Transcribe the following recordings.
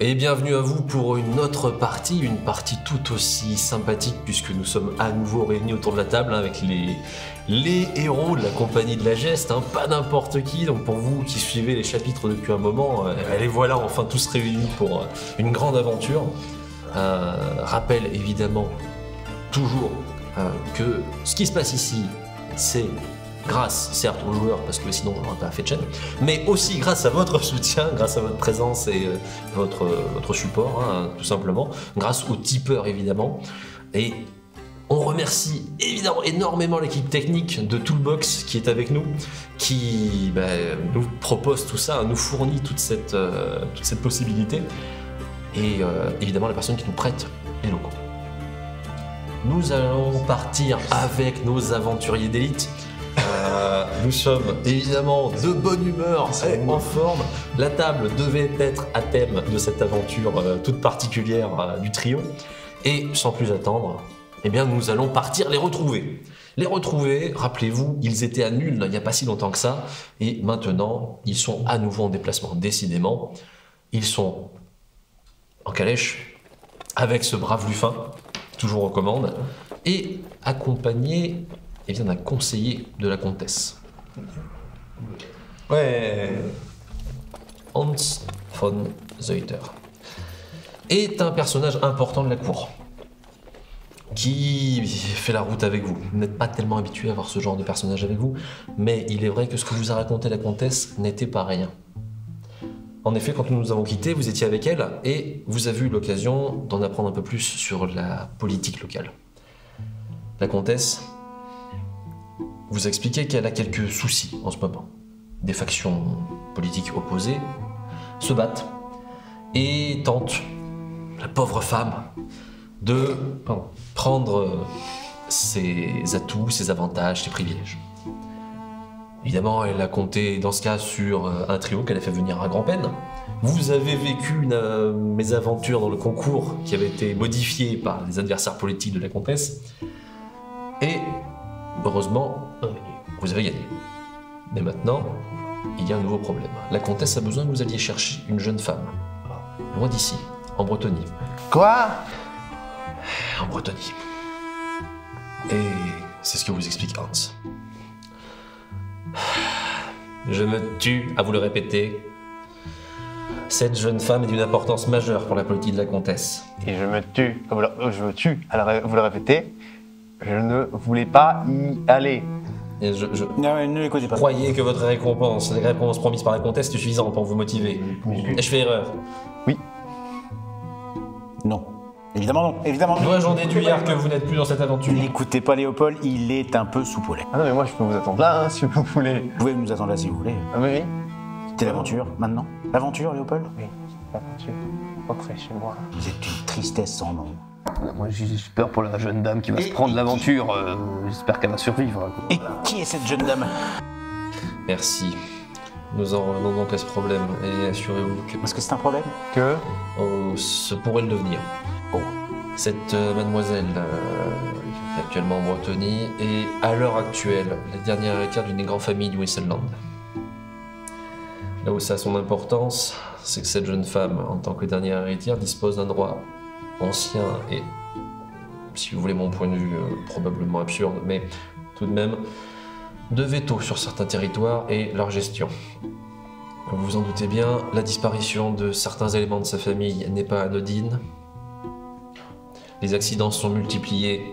Et bienvenue à vous pour une autre partie, une partie tout aussi sympathique puisque nous sommes à nouveau réunis autour de la table avec les héros de la compagnie de la geste, pas n'importe qui. Donc pour vous qui suivez les chapitres depuis un moment, les voilà enfin tous réunis pour une grande aventure. Rappel évidemment toujours que ce qui se passe ici, c'est grâce, certes, aux joueurs, parce que sinon on n'aurait pas fait de chaîne, mais aussi grâce à votre soutien, grâce à votre présence et votre support, tout simplement, grâce aux tipeurs, évidemment. Et on remercie évidemment énormément l'équipe technique de Toolbox qui est avec nous, qui nous propose tout ça, nous fournit toute cette possibilité, et évidemment la personne qui nous prête les locaux. Nous allons partir avec nos aventuriers d'élite. Nous sommes évidemment de bonne humeur et en forme. La table devait être à thème de cette aventure toute particulière du trio. Et sans plus attendre, eh bien, nous allons partir les retrouver. Les retrouver, rappelez-vous, ils étaient à nul il n'y a pas si longtemps que ça. Et maintenant, ils sont à nouveau en déplacement. Décidément, ils sont en calèche avec ce brave Lufin, toujours aux commandes, et accompagnés d'un conseiller de la comtesse. Ouais. Hans von Zeuter est un personnage important de la cour qui fait la route avec vous. Vous n'êtes pas tellement habitué à voir ce genre de personnage avec vous, mais il est vrai que ce que vous a raconté la comtesse n'était pas rien. En effet, quand nous nous avons quittés, vous étiez avec elle et vous avez eu l'occasion d'en apprendre un peu plus sur la politique locale. La comtesse vous a expliqué qu'elle a quelques soucis en ce moment. Des factions politiques opposées se battent et tentent, la pauvre femme, de prendre ses atouts, ses avantages, ses privilèges. Évidemment, elle a compté dans ce cas sur un trio qu'elle a fait venir à grand-peine. Vous avez vécu une mésaventure dans le concours qui avait été modifié par les adversaires politiques de la comtesse. Et heureusement, vous avez gagné. Mais maintenant, il y a un nouveau problème. La comtesse a besoin que vous alliez chercher une jeune femme. Loin d'ici, en Bretonie. Quoi? En Bretonie. Et c'est ce que vous explique Hans. Je me tue à vous le répéter. Cette jeune femme est d'une importance majeure pour la politique de la comtesse. Et je me tue à vous le répéter. Je ne voulais pas y aller. Et Non, ne l'écoutez pas. Croyez que votre récompense, la récompense promise par la comtesse, est suffisante pour vous motiver. Ai-je fait erreur? Oui. Non. Évidemment non. Évidemment non. Dois-je en déduire que vous n'êtes plus dans cette aventure? N'écoutez pas Léopold, il est un peu sous au lait. Ah non, mais moi je peux vous attendre là, si vous voulez. Vous pouvez nous attendre là si vous voulez. Ah oui, oui. C'était l'aventure, maintenant. L'aventure, Léopold? Oui, l'aventure. Rentrez chez moi. Vous êtes une tristesse sans nom. Moi j'ai peur pour la jeune dame qui va se prendre l'aventure. J'espère qu'elle va survivre. Et qui est cette jeune dame? Merci. Nous en revenons donc à ce problème et assurez-vous que Est-ce que c'est un problème? Que? ce pourrait le devenir. Oh. Cette mademoiselle qui est actuellement en Bretonie est à l'heure actuelle la dernière héritière d'une des grandes familles du Wisseland. Là où ça a son importance, c'est que cette jeune femme, en tant que dernière héritière, dispose d'un droit ancien et, si vous voulez mon point de vue, probablement absurde, mais tout de même, de veto sur certains territoires et leur gestion. Comme vous vous en doutez bien, la disparition de certains éléments de sa famille n'est pas anodine. Les accidents sont multipliés,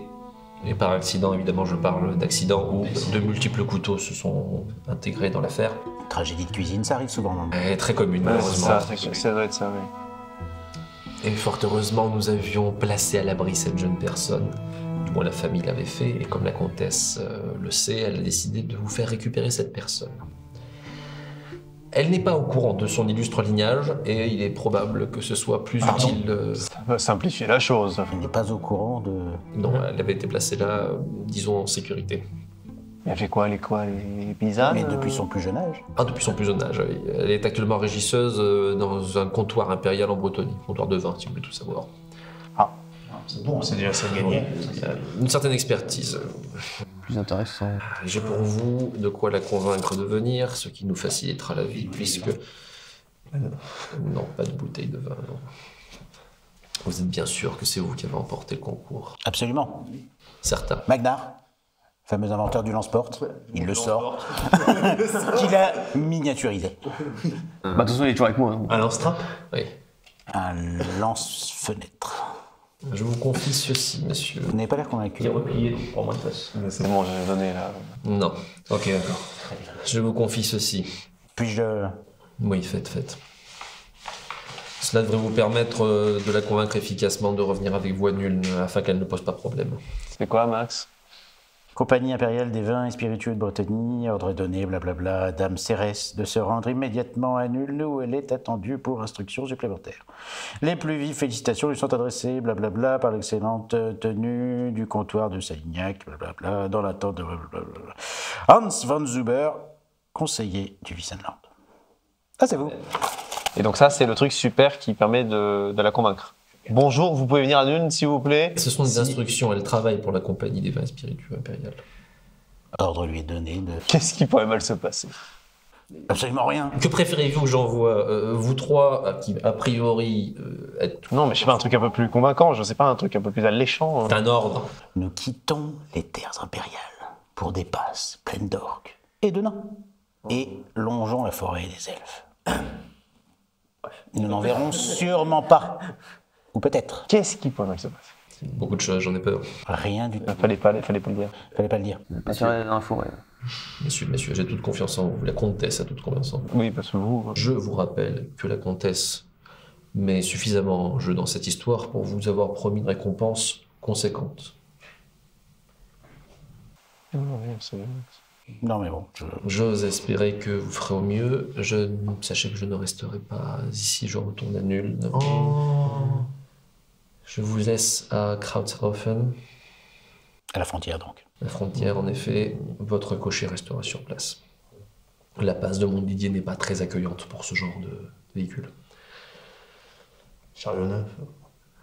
et par accident, évidemment, je parle d'accidents où de multiples couteaux se sont intégrés dans l'affaire. Tragédie de cuisine, ça arrive souvent, non? Elle est très commune, Ouais, c'est malheureusement. ça, ça doit être ça, oui. Et fort heureusement, nous avions placé à l'abri cette jeune personne. Du moins, la famille l'avait fait, et comme la comtesse le sait, elle a décidé de vous faire récupérer cette personne. Elle n'est pas au courant de son illustre lignage, et il est probable que ce soit plus utile... Ça va simplifier la chose. Il n'est pas au courant de... Non, elle avait été placée là, disons, en sécurité. Elle fait quoi, les paysannes? Mais depuis son plus jeune âge. Ah, depuis son plus jeune âge, oui. Elle est actuellement régisseuse dans un comptoir impérial en Bretonie, comptoir de vin, si vous voulez tout savoir. Ah. C'est bon, c'est déjà ça de gagner. Une certaine expertise. Plus intéressant. J'ai pour vous de quoi la convaincre de venir, ce qui nous facilitera la vie, puisque Non, pas de bouteille de vin, non. Vous êtes bien sûr que c'est vous qui avez remporté le concours. Absolument. Certain. Magnar, fameux inventeur du lance-porte, il le sort, qu'il a miniaturisé. Bah, de toute façon, il est toujours avec moi. Hein. Un lance-trap? Oui. Un lance-fenêtre. Je vous confie ceci, monsieur. Vous n'avez pas l'air convaincu. Replié pour moins de place. C'est bon, j'ai donné là. Non. Ok, d'accord. Je vous confie ceci. Puis-je... Oui, faites. Cela devrait vous permettre de la convaincre efficacement de revenir avec vous à nul, afin qu'elle ne pose pas problème. C'est quoi, Max? Compagnie impériale des vins et spiritueux de Bretagne, ordre est donné, blablabla, Dame Cérès de se rendre immédiatement à Nul, où elle est attendue pour instructions supplémentaires. Les plus vives félicitations lui sont adressées, blablabla, par l'excellente tenue du comptoir de Salignac, blablabla, dans l'attente de blablabla. Hans von Zuber, conseiller du Wiesenland. Ah, c'est vous. Et donc ça, c'est le truc super qui permet de la convaincre. Bonjour, vous pouvez venir à Nuln, s'il vous plaît? Ce sont des instructions, elle travaille pour la compagnie des vins spiritueux impériales. Ordre lui est donné de... Qu'est-ce qui pourrait mal se passer? Absolument rien. Que préférez-vous que j'envoie vous trois, qui a priori êtes Non, mais je sais pas, un truc un peu plus convaincant, je sais pas, un truc un peu plus alléchant. un ordre? Nous quittons les terres impériales pour des passes pleines d'orques et de nains, et longeons la forêt des elfes. Nous n'en verrons sûrement pas. Ou peut-être. Qu'est-ce qui pourrait mal se passer? Beaucoup de choses, j'en ai peur. Rien du tout. Fallait pas le dire. Fallait pas le dire. Pas tiré dans la forêt. Messieurs, j'ai toute confiance en vous. La comtesse a toute confiance en vous. Oui, parce que vous... Je vous rappelle que la comtesse met suffisamment en jeu dans cette histoire pour vous avoir promis une récompense conséquente. Non mais bon, J'ose espérer que vous ferez au mieux. Sachez que je ne resterai pas ici, je retourne à nul. Je vous laisse à Krautshofen, à la frontière donc. la frontière. En effet, votre cocher restera sur place. La passe de Montdidier n'est pas très accueillante pour ce genre de véhicule. Chariot neuf.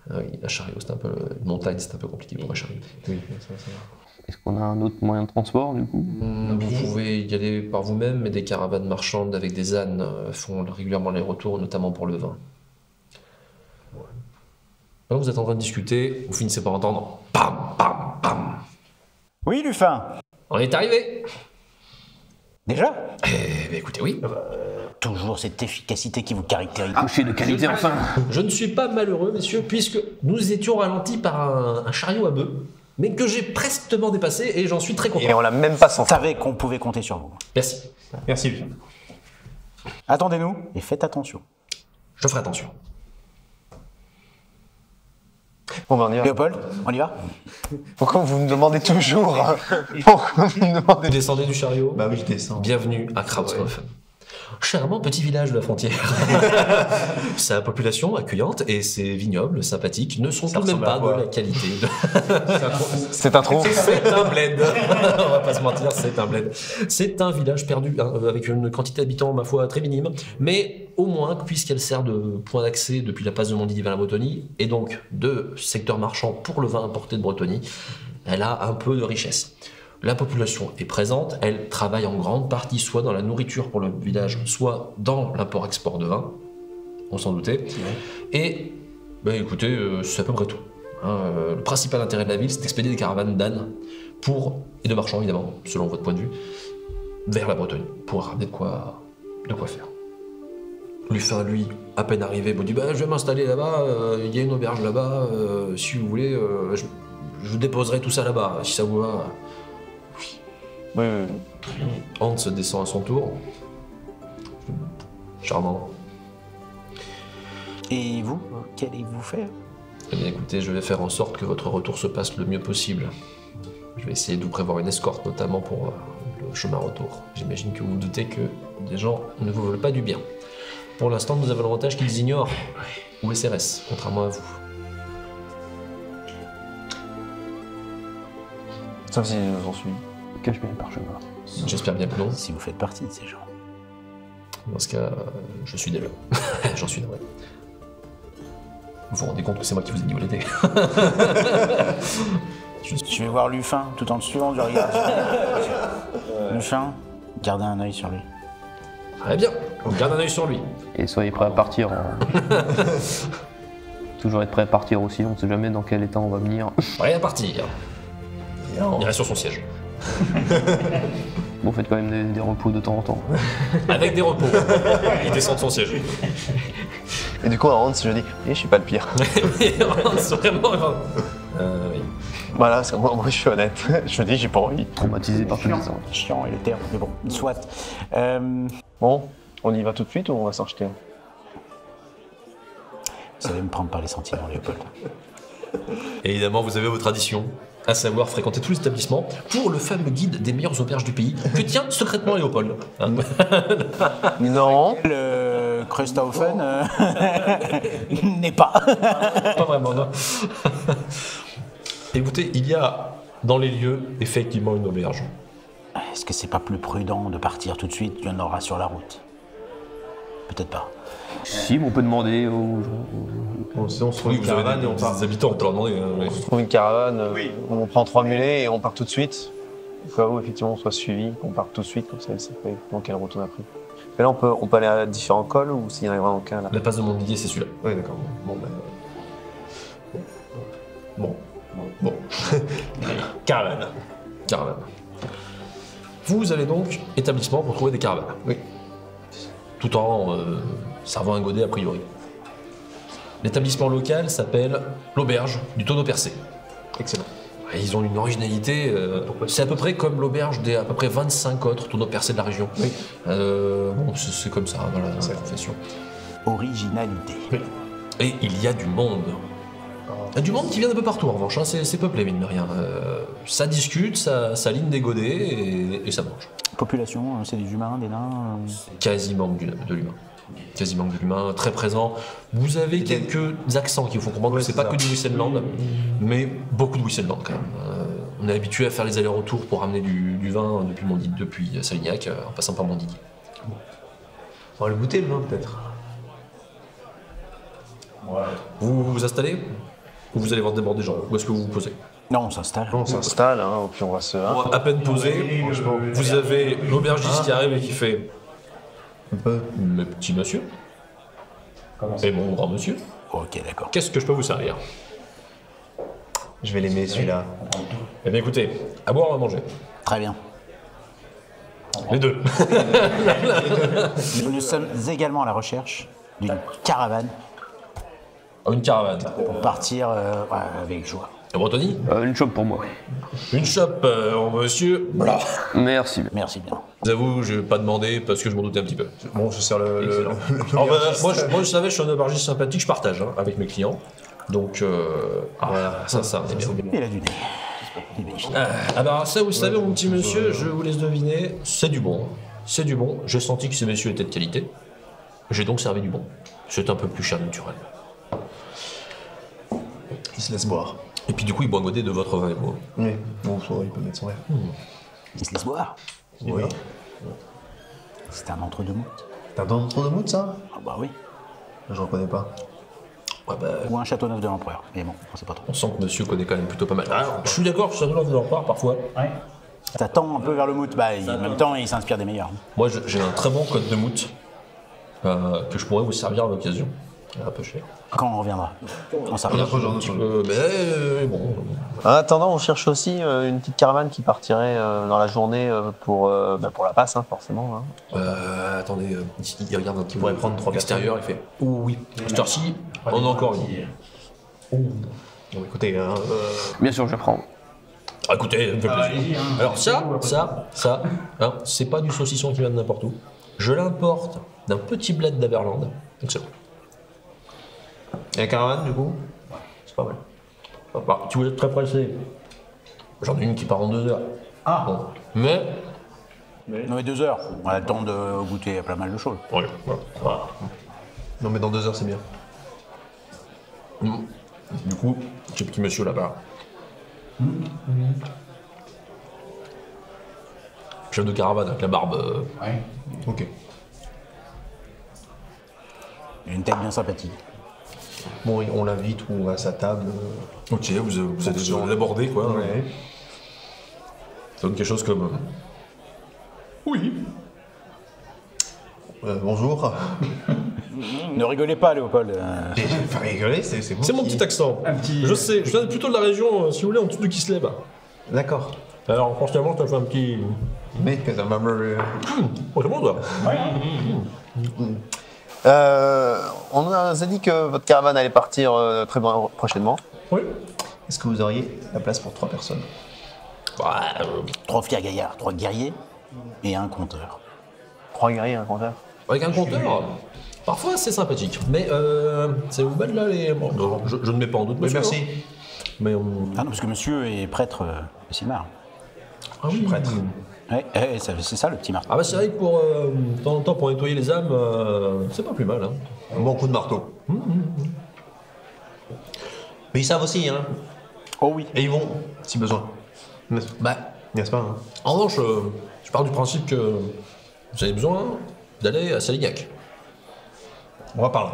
Ah oui, la chariot, c'est un peu une montagne, c'est un peu compliqué pour un chariot. Oui, ça va. Est-ce qu'on a un autre moyen de transport, du coup? Vous pouvez y aller par vous-même, mais des caravanes marchandes avec des ânes font régulièrement les retours, notamment pour le vin. Alors vous êtes en train de discuter, vous finissez par entendre pam, pam, pam. Oui, Lufin. On est arrivé. Déjà? Eh bien, écoutez, oui. Toujours cette efficacité qui vous caractérise. Cocher de qualité, enfin. Je ne suis pas malheureux, messieurs, puisque nous étions ralentis par un chariot à bœufs, mais que j'ai prestement dépassé et j'en suis très content. Et on l'a même pas On senti. savait qu'on pouvait compter sur vous. Merci. Merci, Lufin. Attendez-nous et faites attention. Je ferai attention. Bon, ben on y va. Léopold, on y va? Pourquoi vous me demandez toujours? Pourquoi vous me Vous demandez? descendez du chariot. Bah oui, je descends. Bienvenue à Krautshofen. Charmant petit village de la frontière. Sa population accueillante et ses vignobles sympathiques ne sont tout de même pas de la qualité. C'est un trou. C'est un bled. On va pas se mentir, c'est un bled. C'est un village perdu, hein, avec une quantité d'habitants, ma foi, très minime, mais au moins, puisqu'elle sert de point d'accès depuis la passe de Montdidier vers la Bretonie, et donc de secteur marchand pour le vin importé de Bretonie, elle a un peu de richesse. La population est présente, elle travaille en grande partie soit dans la nourriture pour le village, soit dans l'import-export de vin, on s'en doutait. Et, bah, écoutez, c'est à peu près tout. Hein, le principal intérêt de la ville, c'est d'expédier des caravanes d'ânes, et de marchands évidemment, selon votre point de vue, vers la Bretagne, pour ramener de quoi faire. Lufin, lui, à peine arrivé, me dit bah, je vais m'installer là-bas, il y a une auberge là-bas, si vous voulez, je vous déposerai tout ça là-bas, si ça vous va. Oui. Hans descend à son tour. Charmant. Et vous, qu'allez-vous faire? Eh bien écoutez, je vais faire en sorte que votre retour se passe le mieux possible. Je vais essayer de vous prévoir une escorte, notamment pour le chemin retour. J'imagine que vous vous doutez que des gens ne vous veulent pas du bien. Pour l'instant, nous avons l'avantage qu'ils ignorent où est CRS, contrairement à vous. Sauf s'ils nous ont suivis. Cache bien le parchemin. J'espère bien que non. Si vous faites partie de ces gens. Dans ce cas, je suis déjà. J'en suis navré. Vous vous rendez compte que c'est moi qui vous ai dit où elle était. Je vais voir Lufin tout en le suivant du regard. Lufin, gardez un œil sur lui. Très bien. On garde un œil sur lui. Et soyez prêts à partir. Toujours être prêt à partir aussi, on ne sait jamais dans quel état on va venir. Prêt à partir. Il reste sur son siège. Bon, faites quand même des repos de temps en temps. Avec des repos. Il descend de son siège. Et du coup, à Hans, je dis, je suis pas le pire. C'est vraiment... oui. Voilà, moi je suis honnête. Je dis, j'ai pas envie. Traumatisé par tous les ans. Chiant et le terme, mais bon, soit. Bon, on y va tout de suite ou on va s'en jeter un? Vous allez me prendre par les sentiments, Léopold. Et évidemment, vous avez vos traditions, à savoir fréquenter tous les établissements pour le fameux guide des meilleures auberges du pays que tient secrètement Léopold. Hein. Non. Le Krusthofen n'est pas. Pas vraiment, non. Écoutez, il y a dans les lieux effectivement une auberge. Est-ce que c'est pas plus prudent de partir tout de suite? Il y en aura sur la route. Peut-être pas. Si, mais on peut demander aux gens. Bon, sinon, on se trouve Oui, une vous avez caravane et on part. des habitants, on peut leur demander. On se trouve une caravane, on prend 3 mulets et on part tout de suite. Au cas où effectivement on soit suivi, qu'on parte tout de suite, comme ça elle sait pas dans quelle route on a pris. Mais là on peut aller à différents cols ou s'il n'y en a vraiment qu'un là. La passe de Montdidier, c'est celui-là. Oui, d'accord. Bon, ben. Bon. Caravane. Vous allez donc établissement pour trouver des caravanes. Oui. Tout en servant un godet a priori. L'établissement local s'appelle l'auberge du tonneau percé. Excellent. Et ils ont une originalité, c'est à peu près comme l'auberge des à peu près 25 autres tonneaux percés de la région. Oui. Bon, c'est comme ça, voilà, la profession. Originalité. Et il y a du monde. Il y a du monde qui vient d'un peu partout en revanche, hein, c'est peuplé mine de rien. Ça discute, ça ligne des godets et ça mange. Population, c'est des humains, des nains. Quasiment de l'humain. Quasiment de l'humain, très présent. Vous avez quelques accents qui vous font comprendre que c'est pas que du Wissenland, mais beaucoup de Wissenland quand même. On est habitué à faire les allers-retours pour ramener du vin depuis Salignac, en passant par Montdidier. On va le goûter, le vin, peut-être. Vous vous installez ou vous allez voir déborder des gens? Où est-ce que vous vous posez? Non, on s'installe. On s'installe, hein, puis on va se. On va à peine posé, vous avez l'aubergiste qui arrive et qui fait mes petits monsieur et mon grand monsieur. Ok, d'accord. Qu'est-ce que je peux vous servir? Je vais l'aimer, celui-là. Eh bien écoutez, à boire ou à manger? Très bien. Les deux. Nous sommes également à la recherche d'une caravane Une caravane. pour partir avec joie. La Bretonnie? Une chope pour moi. Une chope, monsieur. Blah. Merci. Merci bien. Je vous avoue, je vais pas demandé parce que je m'en doutais un petit peu. Bon, je sers le Alors, moi, je savais, je suis un aubergiste sympathique, je partage avec mes clients. Donc, voilà, ça, on est bien. Il a du nez. Il est magnifique. Alors, ça, vous savez, mon petit monsieur, je vous laisse deviner, c'est du bon. C'est du bon. J'ai senti que ces messieurs étaient de qualité. J'ai donc servi du bon. C'est un peu plus cher naturel. Il se laisse boire. Et puis, du coup, il boit un godet de votre vin et moi. Oui. Bon, ça va, il peut mettre son verre. Il se laisse boire. Oui. C'est un entre-deux-mots. T'as un trop de mood, ça? Ah bah oui. Je reconnais pas. Ouais, bah, Ou un château neuf de l'empereur. Mais bon, on sait pas trop. on sent que monsieur connaît quand même plutôt pas mal. Alors, je suis d'accord, je suis de leur part parfois. Ça tend un peu vers le mout. Bah, en même temps, il s'inspire des meilleurs. Moi, j'ai un très bon code de mout que je pourrais vous servir à l'occasion. Un peu cher. Quand on reviendra. On s'arrête. Mais bon. En attendant, on cherche aussi une petite caravane qui partirait dans la journée pour la passe, hein, forcément. Hein. Attendez, il regarde un petit peu l'extérieur, il fait « Oh oui, cette heure-ci, on a encore une. » Bon, écoutez, Bien sûr, je prends. Ah, écoutez, ça me fait plaisir. Alors ça, hein, c'est pas du saucisson qui vient de n'importe où. Je l'importe d'un petit bled d'Aberland. Excellent. et la caravane, du coup? C'est pas mal. Bah, si vous êtes très pressé, j'en ai une qui part en 2 heures. Ah bon. Mais... Non, mais 2 heures. On a le temps de goûter à pas mal de choses. Ouais, voilà. Non, mais dans 2 heures, c'est bien. Du coup, ce petit monsieur là-bas. Chef de caravane avec la barbe. Ok. Il a une tête bien sympathique. Bon, on l'invite ou on va à sa table. Ok, vous êtes déjà l'abordé quoi. Ouais. Ça donne quelque chose comme. Oui. Bonjour. Ne rigolez pas, Léopold. J'ai fait rigoler, c'est vous. C'est mon petit accent. Je sais, je viens plutôt de la région, si vous voulez, en dessous de Kislev. D'accord. Alors, franchement, je t'ai fait un petit... Mais ça m'a Oh, c'est bon, ça. On nous a dit que votre caravane allait partir très prochainement. Oui. Est-ce que vous auriez la place pour 3 personnes? Bah, 3 fiers gaillards, 3 guerriers et un compteur. 3 guerriers, un compteur. avec un compteur, parfois c'est sympathique. Mais c'est vous belles là les... Bon, non, je ne mets pas en doute, Oui, monsieur. merci. hein. Mais on... Ah non, parce que monsieur est prêtre de Silmar. Ah oui, prêtre. Ouais, c'est ça le petit Martin. Ah bah c'est vrai que pour, de temps en temps, pour nettoyer les âmes, c'est pas plus mal. Hein. Un bon coup de marteau. Mais ils savent aussi, hein. Oh oui. Et ils vont, si besoin. Bah, N'est-ce pas hein? en revanche, je pars du principe que vous avez besoin d'aller à Salignac, On va parler.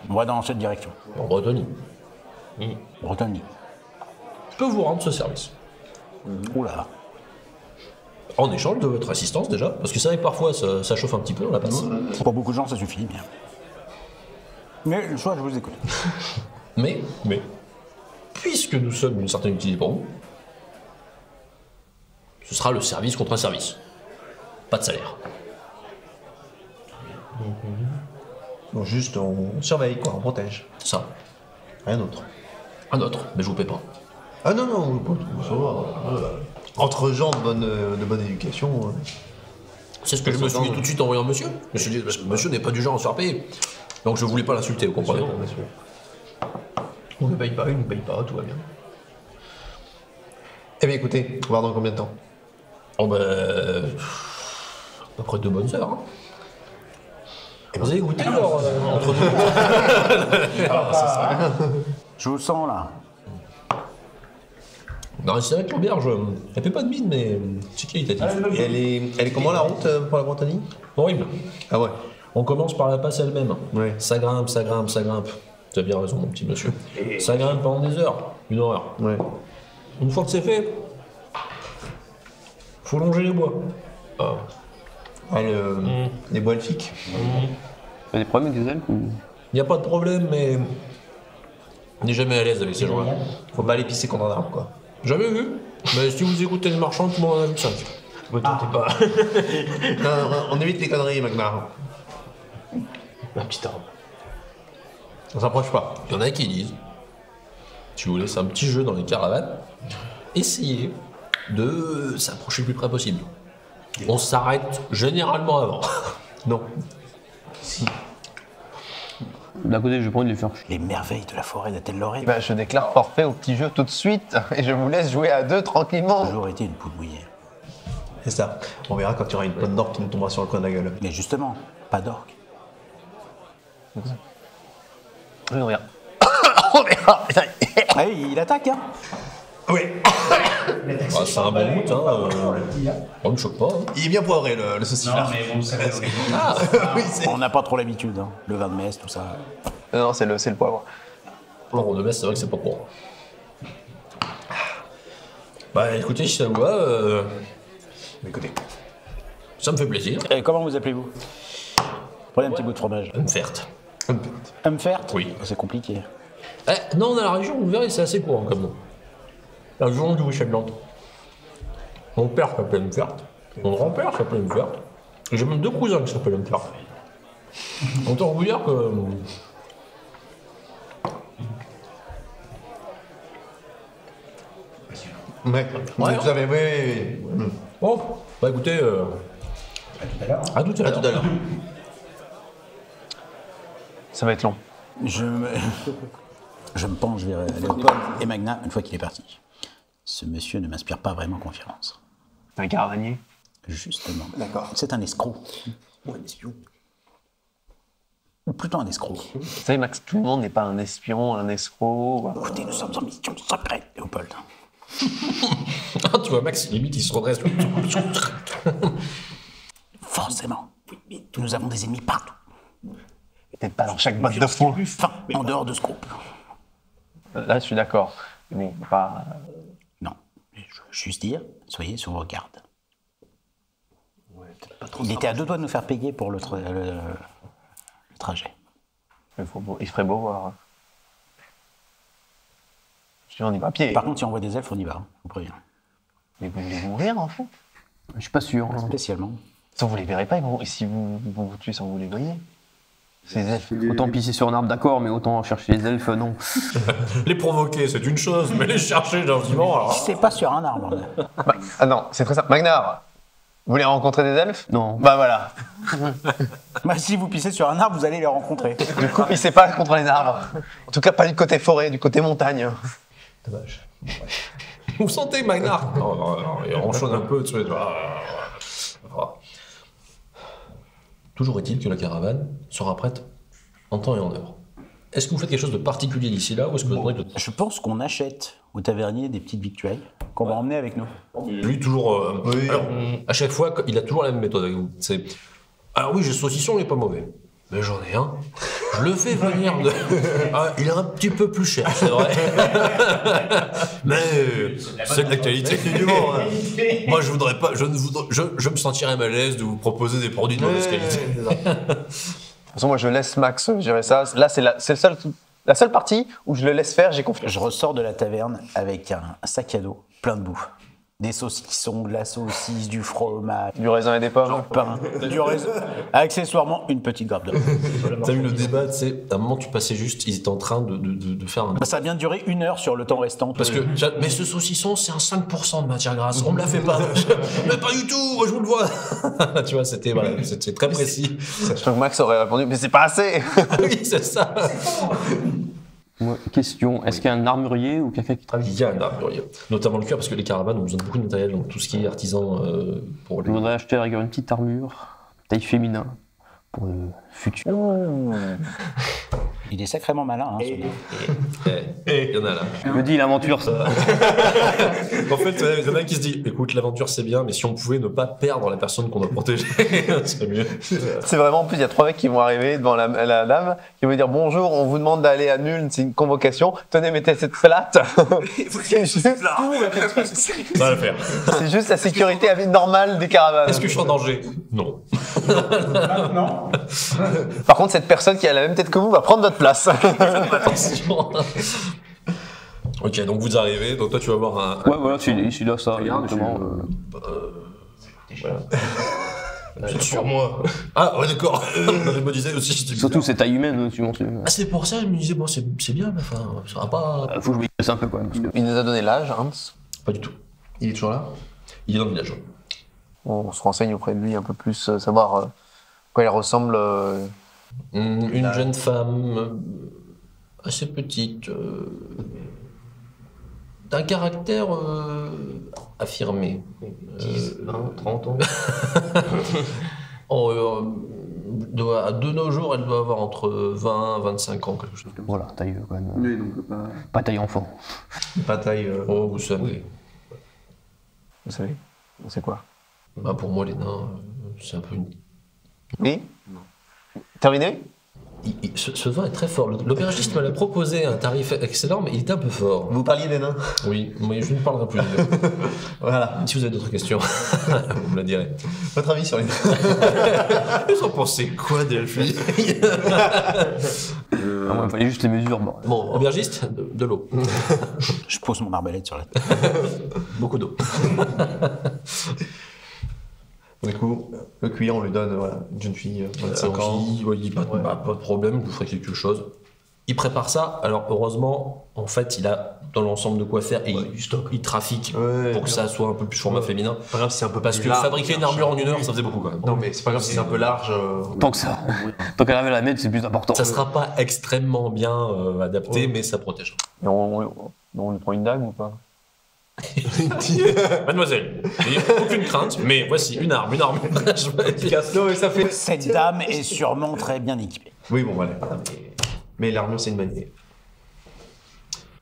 On va dans cette direction. en Bretagne. Bretagne. Je peux vous rendre ce service. Oula. En échange de votre assistance déjà, parce que c'est vrai que parfois ça chauffe un petit peu dans la passe. Pour beaucoup de gens, ça suffit bien. Mais le choix, je vous écoute. Mais, puisque nous sommes d'une certaine utilité pour vous, ce sera le service contre un service. Pas de salaire. Bon, juste, on surveille, quoi, on protège. C'est ça. Rien d'autre. Un autre, mais je vous paie pas. Ah non, non, ça va. Entre gens de bonne éducation. C'est ce que je me suis dit tout de suite en voyant monsieur. Je me suis dit, parce que monsieur n'est pas du genre à se faire payer. Donc je voulais pas l'insulter, vous comprenez? On ne paye pas, il ne paye pas, tout va bien. Eh bien écoutez, on va voir dans combien de temps? Oh ben... à peu près 2 bonnes heures. Hein. Et vous avez goûté alors entre nous? Je vous sens là. Non, c'est vrai que l'auberge, elle fait pas de mine, mais c'est qualitatif. Et elle est comment la route pour la Bretagne? Horrible. Ah ouais. On commence par la passe elle-même. Ouais. Ça grimpe, ça grimpe, ça grimpe. Tu as bien raison, mon petit monsieur. Ça grimpe pendant des heures. Une horreur. Ouais. Une fois que c'est fait, faut longer les bois. Ah, les bois elfiques. T'as des problèmes avec des elfes ou... Il n'y a pas de problème, mais on n'est jamais à l'aise avec ces gens-là. Faut pas les pisser contre un arbre, quoi. Jamais vu. Mais si vous écoutez les marchands, tout le monde en a vu 5. Vous tentez pas. Non, on évite les conneries, Magmar. Un petit arbre. On s'approche pas. Il y en a qui disent, si vous voulez, c'est un petit jeu dans les caravanes, essayez de s'approcher le plus près possible. On s'arrête généralement avant. Non. D'un côté, j'ai pas envie de les faire chier. Les merveilles de la forêt d'Atel-Lorraine. Eh ben, je déclare forfait au petit jeu tout de suite et je vous laisse jouer à 2 tranquillement. Toujours été une poule mouillée. C'est ça. On verra quand il y aura une pointe d'or qui nous tombera sur le coin de la gueule. Mais justement, pas d'orque. Oui, on verra. On verra. Putain. Ah, il attaque, hein. Oui. Ah, c'est un bon route, hein. On ne choque pas. Hein. Il est bien poivré le sauciflard. mais vous le savez, c'est... Oui, c'est. On n'a pas trop l'habitude, hein. Le vin de messe, tout ça. Non, c'est le poivre. Pour de messe, c'est vrai que c'est pas pour. Bah écoutez, si ça vous va, Écoutez. ça me fait plaisir. Comment vous appelez-vous? Prenez un petit bout de fromage. Umfert. Umfert? Oui. C'est compliqué. Non, dans la région, vous verrez, c'est assez courant comme nom. La région du Wichemland. Mon père s'appelle Umfert. Mon grand-père s'appelle Umfert. Et j'ai même 2 cousins qui s'appellent Umfert. Autant vous dire que. Ouais. Ouais. Vous savez, oui. Bon, bah écoutez, à tout à À l'heure. tout à l'heure. Ça va être long. Je me penche vers Léopold et Magna une fois qu'il est parti. Ce monsieur ne m'inspire pas vraiment confiance. Un caravanier. Justement. D'accord. C'est un escroc. Ou un espion. Ou plutôt un escroc. Vous savez, Max, tout le monde n'est pas un espion, un escroc. Écoutez, nous sommes en mission secrète, Léopold. Ah, tu vois, Max, limite, il se redresse. Forcément. Nous avons des ennemis partout. Peut-être pas dans chaque botte de foin. Enfin, en dehors de ce groupe. Là, je suis d'accord. Mais pas. Non. Je veux juste dire, soyez sur vos gardes. Il était à 2 doigts de nous faire payer pour le trajet. Il ferait beau voir. Je dis, on y va à pied. Par contre, si on voit des elfes, on y va, je vous préviens. Mais vous voulez mourir en fait? Je suis pas sûr. hein. Spécialement. Ça, vous les verrez pas, si vous vous tuez sans vous les voyez. Ces elfes. Autant pisser sur un arbre, d'accord, mais autant chercher les elfes, non. Les provoquer, c'est une chose, mais les chercher gentiment, alors. C'est pas sur un arbre. Ah non, c'est très simple. Magnar, vous voulez rencontrer des elfes? Non. Bah voilà. Bah, si vous pissez sur un arbre, vous allez les rencontrer. Du coup, il sait pas contre les arbres. En tout cas, pas du côté forêt, du côté montagne. Dommage. Vous sentez, Magnar? Il ronchonne un peu, tu sais. Toujours est-il que la caravane sera prête en temps et en heure. Est-ce que vous faites quelque chose de particulier d'ici là, ou est-ce que vous attendez que... Je pense qu'on achète au tavernier des petites victuailles qu'on va emmener avec nous. Lui, toujours... Oui. Alors, à chaque fois, il a toujours la même méthode avec vous. C'est... Alors oui, j'ai ce saucisson, il est pas mauvais. Mais j'en ai un. Je le fais venir de... Ah, il est un petit peu plus cher, c'est vrai. Mais c'est de la qualité. Moi, je voudrais pas... Je me sentirais mal à l'aise de vous proposer des produits de mauvaise qualité. De toute façon, moi, je laisse Max gérer ça. Là, c'est la seule partie où je le laisse faire, j'ai confiance. Je ressors de la taverne avec un sac à dos plein de bouffe. Des saucissons, de la saucisse, du fromage, Du raisin et des pommes. pain, du raisin. Accessoirement, une petite grappe de pain. T'as vu le débat, tu sais, à un moment, tu passais juste, ils étaient en train de faire un... Ça vient de durer 1 heure sur le temps restant. Parce que, mais ce saucisson, c'est un 5% de matière grasse, on me la fait pas. Mais pas du tout, moi je vous le vois. Tu vois, c'était très précis. Je trouve que Max aurait répondu, mais c'est pas assez. Oui, c'est ça. Moi, question, est-ce qu'il y a un armurier ou quelqu'un qui travaille? Il y a un armurier, notamment le cuir, parce que les caravanes ont besoin de beaucoup de matériel, donc tout ce qui est artisan pour Je les... voudrais acheter avec une petite armure, taille féminin, pour le futur. Il est sacrément malin. Hein, Il y en a là. Me dit l'aventure, ça. En fait, il y en a qui se dit, écoute, l'aventure c'est bien, mais si on pouvait ne pas perdre la personne qu'on doit protéger, ce serait mieux. C'est vraiment, en plus, il y a 3 mecs qui vont arriver devant la dame, qui vont dire bonjour, on vous demande d'aller à Nuln, c'est une convocation. Tenez, mettez cette plate. C'est juste, Ça va le faire. c'est juste la sécurité normale des caravanes. Est-ce que je suis en danger? Non. Par contre, cette personne qui a la même tête que vous va prendre votre place. Attention. Ok, donc vous arrivez, donc toi tu vas voir un... Ouais, voilà, c'est là, ça, exactement. C'est sur moi. Ah ouais, d'accord. Je me disais aussi... Surtout, c'est taille humaine, tu montres. Ah, c'est pour ça, je me disais, bon, c'est bien, mais enfin, ça va pas... Faut que je me un peu quand même. Parce que... Il nous a donné l'âge, Hans. Pas du tout. Il est toujours là? Il est dans le village. On se renseigne auprès de lui un peu plus, savoir quoi il ressemble. Une jeune femme assez petite, d'un caractère affirmé. 10, 20, 30 ans. De nos jours, elle doit avoir entre 20 et 25 ans, quelque chose comme ça. Voilà, taille quand même. Oui, donc Pas taille enfant. pas taille. Oh, vous savez. Vous savez, c'est quoi? Bah, pour moi, les nains, c'est un peu une... Oui. Terminé? Ce vin est très fort. L'aubergiste me l'a proposé à un tarif excellent, mais il était un peu fort. Vous parliez des nains? Oui, mais je ne parlerai plus. Voilà. Si vous avez d'autres questions, vous me la direz. Votre avis sur les nains? Vous en pensez quoi, Delphi? Il fallait juste les mesures. Bon. Bon, aubergiste, de l'eau. Je pose mon arbalète sur la table. Beaucoup d'eau. Du coup, le cuir, on lui donne voilà, une jeune fille, 25 ans. Oui, pas de problème, je vous ferai quelque chose. Il prépare ça, alors heureusement, en fait, il a dans l'ensemble de quoi faire et il trafique pour que ça soit un peu plus format féminin. Pas grave si c'est un peu Parce plus que large. fabriquer une armure en 1 heure, ça faisait beaucoup quand même. Non, mais c'est pas grave si c'est un peu large. Tant que ça. Tant qu'elle arrive à la mettre, c'est plus important. Ça sera pas extrêmement bien adapté, mais ça protège. Et on lui prend une dague ou pas? Mademoiselle, n'ayez aucune crainte, mais voici une arme efficace. Non, mais ça fait. Cette dame est sûrement très bien équipée. Oui, bon, voilà. Mais l'armure, c'est une manière.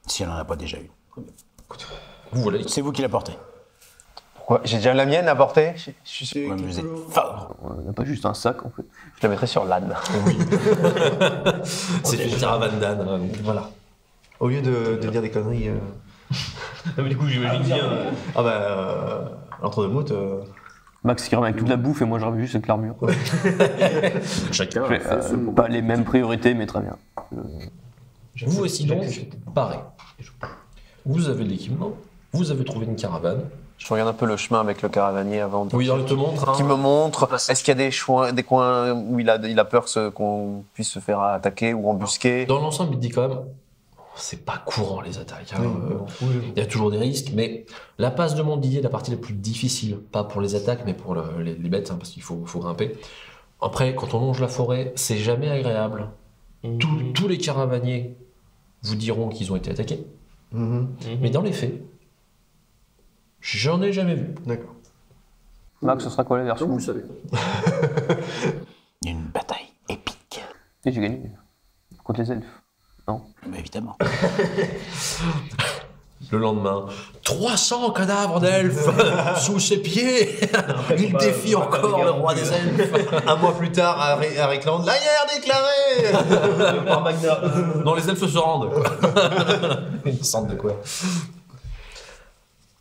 Si elle n'en a pas déjà eu. Vous voilà. C'est vous qui la portez. Pourquoi? J'ai déjà la mienne à porter. Je suis Ouais, mais vous êtes fort. On n'a pas juste un sac en fait. Je la mettrai sur l'âne. C'est une caravane d'âne, hein, donc voilà. Au lieu de dire des conneries. Mais du coup, j'imagine bien. Ah bah, l'entre-deux-moutes, Max qui revient avec toute la bouffe et moi je reviens juste avec l'armure. Chacun. Pas les mêmes priorités, mais très bien. Vous aussi donc, pareil. Vous avez de l'équipement, vous avez trouvé une caravane. Je regarde un peu le chemin avec le caravanier avant. Oui, il te montre. Qui me montre. Est-ce qu'il y a des coins où il a peur qu'on puisse se faire attaquer ou embusquer? Dans l'ensemble, il te dit quand même, c'est pas courant les attaques. Hein. Il y a toujours des risques, mais la passe de Montdidier est la partie la plus difficile. Pas pour les attaques, mais pour les bêtes, hein, parce qu'il faut grimper. Après, quand on longe la forêt, c'est jamais agréable. Tous les caravaniers vous diront qu'ils ont été attaqués. Mais dans les faits, j'en ai jamais vu. D'accord. Max, ce sera quoi la version? Vous le savez. Une bataille épique. Et j'ai gagné. Contre les elfes. Non. Mais évidemment. Le lendemain, 300 cadavres d'elfes sous ses pieds. Il défie encore le roi des elfes. Un mois plus tard, à Réclande, la guerre déclarée par Magna. Non, les elfes se rendent. Ils sentent de quoi?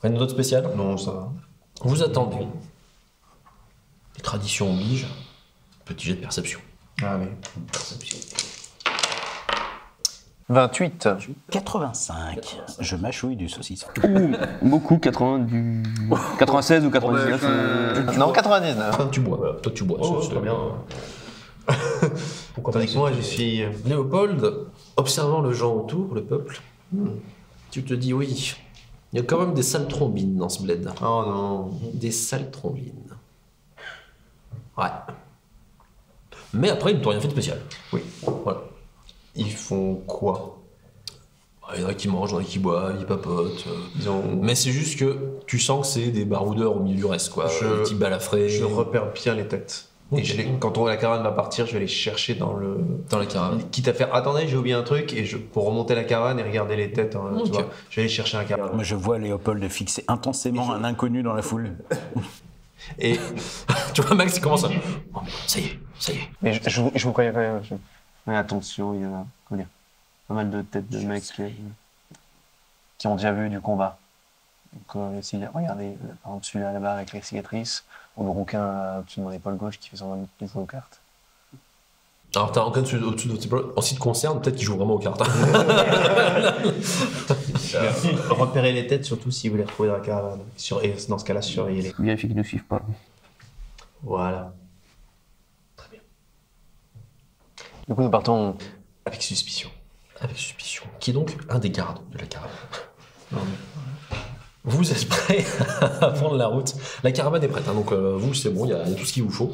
Rien d'autre spécial? Non, ça va. Vous attendez. Les traditions obligent. Petit jet de perception. Ah oui. 28. 85. Je mâchouille du saucisson. Beaucoup, 96 ou 99. Non, 99. Tu bois. Toi, tu bois. C'est très bien. Pourquoi Tandis que moi, je suis... Léopold, observant le gens autour, le peuple, tu te dis oui, il y a quand même des sales trombines dans ce bled. Oh non. Des sales trombines. Ouais. Mais après, ils ne t'ont rien fait de spécial. Oui. Voilà. Ils font quoi? Il y en a qui mangent, il y en a qui boivent, ils papotent. Ils ont... Mais c'est juste que tu sens que c'est des baroudeurs au milieu du reste, quoi. Des petits balafrés. Je repère bien les têtes. Ok. Et quand la caravane va partir, je vais les chercher dans la caravane. Quitte à faire, attendez, j'ai oublié un truc, et pour remonter la caravane et regarder les têtes, hein, Ok. tu vois, je vais aller chercher un caravane. Moi, je vois Léopold fixer intensément un inconnu dans la foule. Et Tu vois, Max, il commence à... Oh, mais ça y est. Mais je vous préviens quand même. Mais attention, il y a comment dire, pas mal de têtes de mecs qui ont déjà vu du combat. Donc, regardez, par exemple, celui-là là-bas avec les cicatrices, ou le rouquin au-dessus de mon épaule gauche qui fait son jouer aux cartes. Alors, t'as encore au-dessus de tes épaules. En ce qui te concerne, peut-être qu'il joue vraiment aux cartes. repérer les têtes, surtout si vous les retrouvez dans la caravane. Et dans ce cas-là, surveillez-les. Vérifier qu'ils ne nous suivent pas. Voilà. Du coup, nous partons. Avec suspicion. Avec suspicion. Qui est donc un des gardes de la caravane. Vous êtes prêts à prendre la route. La caravane est prête, hein, donc vous, c'est bon, il y a tout ce qu'il vous faut.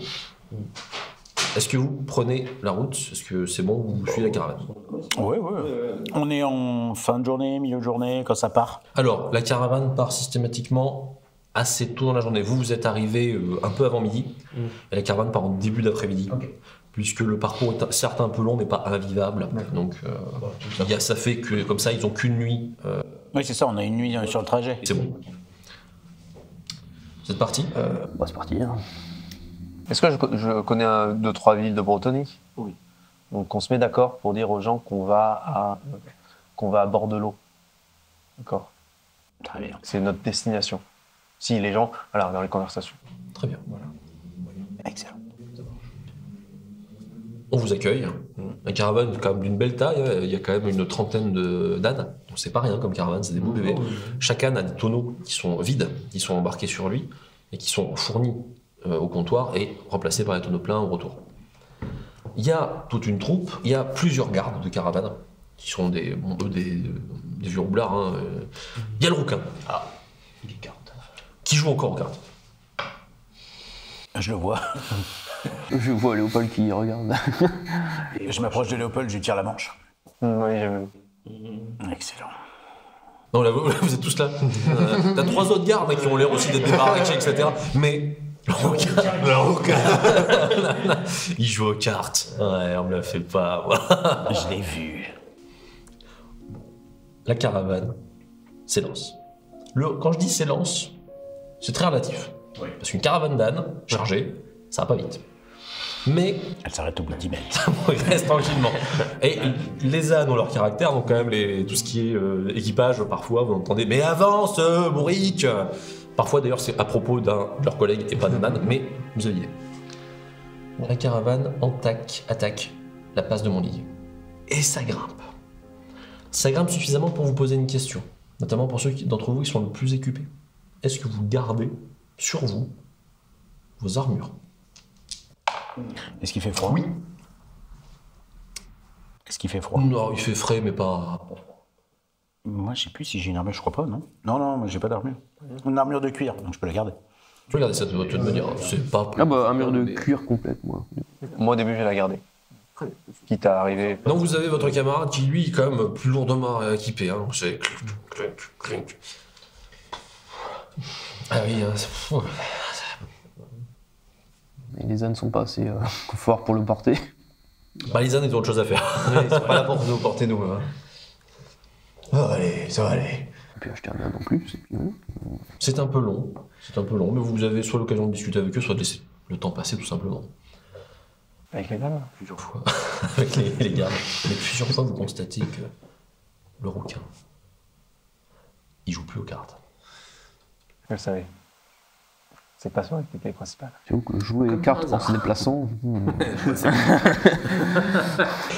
Est-ce que vous prenez la route? Est-ce que c'est bon, vous suivez la caravane? Ouais. On est en fin de journée, milieu de journée, quand ça part. Alors, la caravane part systématiquement assez tôt dans la journée. Vous êtes arrivé un peu avant midi, et la caravane part en début d'après-midi. Puisque le parcours est certes un peu long, mais pas invivable. Donc, ça fait que, comme ça, ils n'ont qu'une nuit. Oui, c'est ça, on a une nuit sur le trajet. C'est bon. Vous êtes parti? C'est parti. Hein. Est-ce que je connais 2-3 villes de Bretonie? Oui. Donc on se met d'accord pour dire aux gens qu'on va à bord de l'eau. D'accord. Très bien. C'est notre destination. Si les gens, voilà, dans les conversations. Très bien. Voilà. Excellent. On vous accueille. La caravane est quand même d'une belle taille. Il y a quand même une trentaine d'ânes. Donc c'est pas rien comme caravane, c'est des beaux bébés. Chaque âne a des tonneaux qui sont vides, qui sont embarqués sur lui et qui sont fournis au comptoir et remplacés par les tonneaux pleins au retour. Il y a toute une troupe, il y a plusieurs gardes de caravane qui sont des vieux roublards. Hein. Il y a le rouquin. Il est garde. Qui joue encore aux cartes. Je le vois. Je vois Léopold qui regarde. Je m'approche de Léopold, je lui tire la manche. Oui, Excellent. Non, là, vous êtes tous là. T'as 3 autres gardes qui ont l'air aussi d'être débarrassés, etc. Mais le rouquin, il joue aux cartes. Ouais, on me la fait pas. Je l'ai vu. La caravane s'élance. Quand je dis s'élance, c'est très relatif. Oui. Parce qu'une caravane d'ânes chargée, ça va pas vite. Mais Elle s'arrête au bout de 10 mètres. ça progresse tranquillement. Et les ânes ont leur caractère, donc quand même tout ce qui est équipage, parfois vous entendez « Mais avance, bourrique !» Parfois d'ailleurs c'est à propos d'un de leurs collègues et pas de Man, mais vous aviez. La caravane attaque la passe de Montlier. Et ça grimpe. Ça grimpe suffisamment pour vous poser une question, notamment pour ceux d'entre vous qui sont le plus équipés. Est-ce que vous gardez sur vous vos armures? Est-ce qu'il fait froid? Oui. Est-ce qu'il fait froid? Non, il fait frais, mais pas... Moi, je sais plus si j'ai une armure, je crois pas, non? Non, moi j'ai pas d'armure. Une armure de cuir, donc je peux la garder. Tu peux regarder ça de toute manière, c'est pas... Ah bah, un mur de cuir complète, moi. Moi, au début, je vais la garder. Quitte à arriver. Donc vous avez votre camarade qui, lui, est quand même plus lourdement équipé. Hein. C'est... clink. Ah oui, Et les ânes sont pas assez forts pour le porter. Bah les ânes, ils ont autre chose à faire. Ils sont pas là pour nous porter nous. Hein. Ça va aller. Et puis acheter un âne en plus, et puis voilà. C'est un peu long, mais vous avez soit l'occasion de discuter avec eux, soit de laisser le temps passer tout simplement. Avec les dames. Plusieurs fois. Avec les gardes. Mais plusieurs fois, vous constatez que le rouquin, il joue plus aux cartes. Je le savais. C'est pas ça l'activité principale. J'avoue que jouer les cartes en se déplaçant.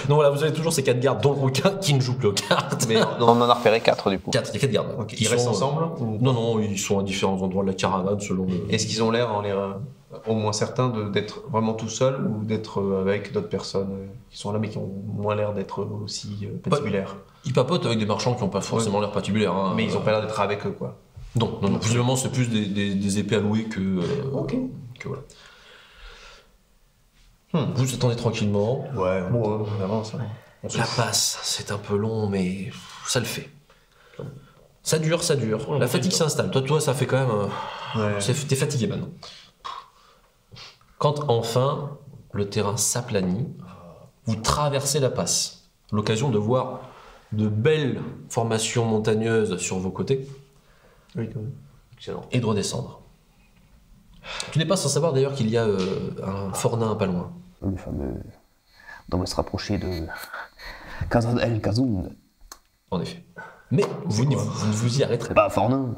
Donc voilà, vous avez toujours ces 4 gardes, dont le rouquin, qui ne joue plus aux cartes. Mais on en a repéré 4 du coup. 4, il y a 4 gardes. Ok, ils restent ensemble ou- Non, ils sont à différents endroits de la caravane selon le... Est-ce qu'ils ont l'air, au moins certains, d'être vraiment tout seuls ou d'être avec d'autres personnes qui sont là mais qui ont moins l'air d'être aussi patibulaires? Ils papotent avec des marchands qui n'ont pas forcément l'air patibulaires. Hein. Mais ils ont pas l'air d'être avec eux, quoi. Non, visiblement c'est plus des épées à louer que voilà. Vous attendez tranquillement. Ouais, bon, on avance. Hein. La passe, c'est un peu long, mais ça le fait. Ça dure. La fatigue s'installe. Toi, ça fait quand même... Ouais. T'es fatigué maintenant. Quand enfin le terrain s'aplanit, vous traversez la passe. L'occasion de voir de belles formations montagneuses sur vos côtés. Oui, quand même. Excellent. Et de redescendre. Tu n'es pas sans savoir d'ailleurs qu'il y a un fort nain pas loin. Le fameux. On doit se rapprocher de. Kazan El Kazoun. En effet. Mais vous ne vous y arrêterez C'est pas. pas Fornin.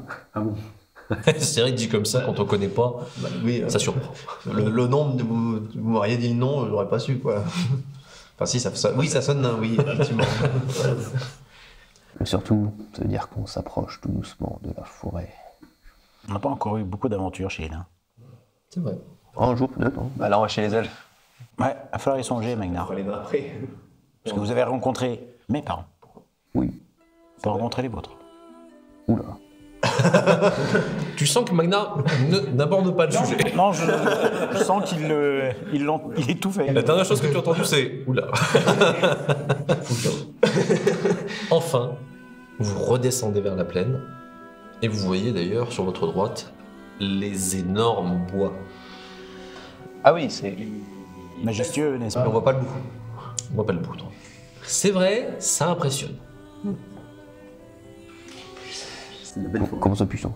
C'est vrai que dit comme ça, quand on connaît pas, Bah, oui, ça surprend. le nom, vous m'auriez dit le nom, je l'aurais pas su, quoi. Enfin, si, ça sonne nain, oui, effectivement. Mais surtout, ça veut dire qu'on s'approche tout doucement de la forêt. On n'a pas encore eu beaucoup d'aventures chez les nains. C'est vrai. Un jour peut-être, hein. Bah là, on va chez les elfes. Ouais, il va falloir y songer, Magnar. les nains après. Parce que vous avez rencontré mes parents. Oui. Pas rencontré les vôtres. Oula. Tu sens que Magna n'aborde pas le sujet. Non, je sens qu'il est tout fait. La dernière chose que tu as entendue, c'est oula. Enfin, vous redescendez vers la plaine et vous voyez d'ailleurs sur votre droite les énormes bois. Ah oui, c'est. Majestueux, n'est-ce Mais pas? on voit pas le bout. On voit pas le bout. non. C'est vrai, ça impressionne. Comment ça puissant?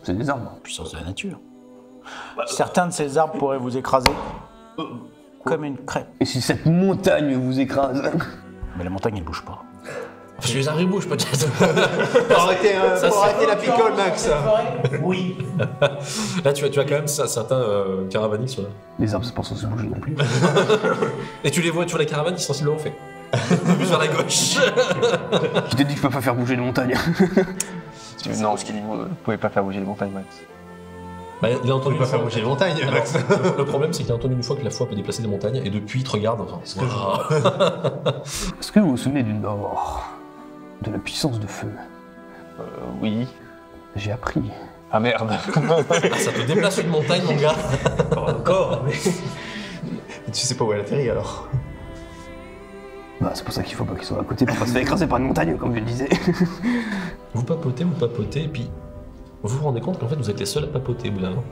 C'est des arbres. Puissance de la nature. Certains de ces arbres pourraient vous écraser comme une crêpe. Et si cette montagne vous écrase? Mais la montagne, elle bouge pas. Parce que les arbres ils bougent peut-être. Faut arrêter la picole, Max. Oui. Là, tu as quand même certains caravanis qui sont là. Les arbres, c'est pas censé bouger non plus. Et tu les vois, tu vois la caravane qui sensiblement fait. Plus vers la gauche. Je t'ai dit que je peux pas faire bouger les montagnes. Non, vous pouvez pas faire bouger les montagnes, Max. Bah, il a entendu On peut pas faire bouger les montagnes, Alors, Max. le problème, c'est qu'il a entendu une fois que la foi peut déplacer des montagnes, et depuis, il te regarde. Enfin, Est-ce que vous vous souvenez du Nord? De la puissance de feu? Oui. J'ai appris. Ah merde. ça te déplace une montagne, mon gars. Pas encore, mais. Tu sais pas où elle atterrit alors. Bah, c'est pour ça qu'il faut pas qu'ils soient à côté pour pas se faire écraser par une montagne, comme je le disais. Vous papotez, et puis vous vous rendez compte qu'en fait, vous êtes les seuls à papoter, au bout d'un moment.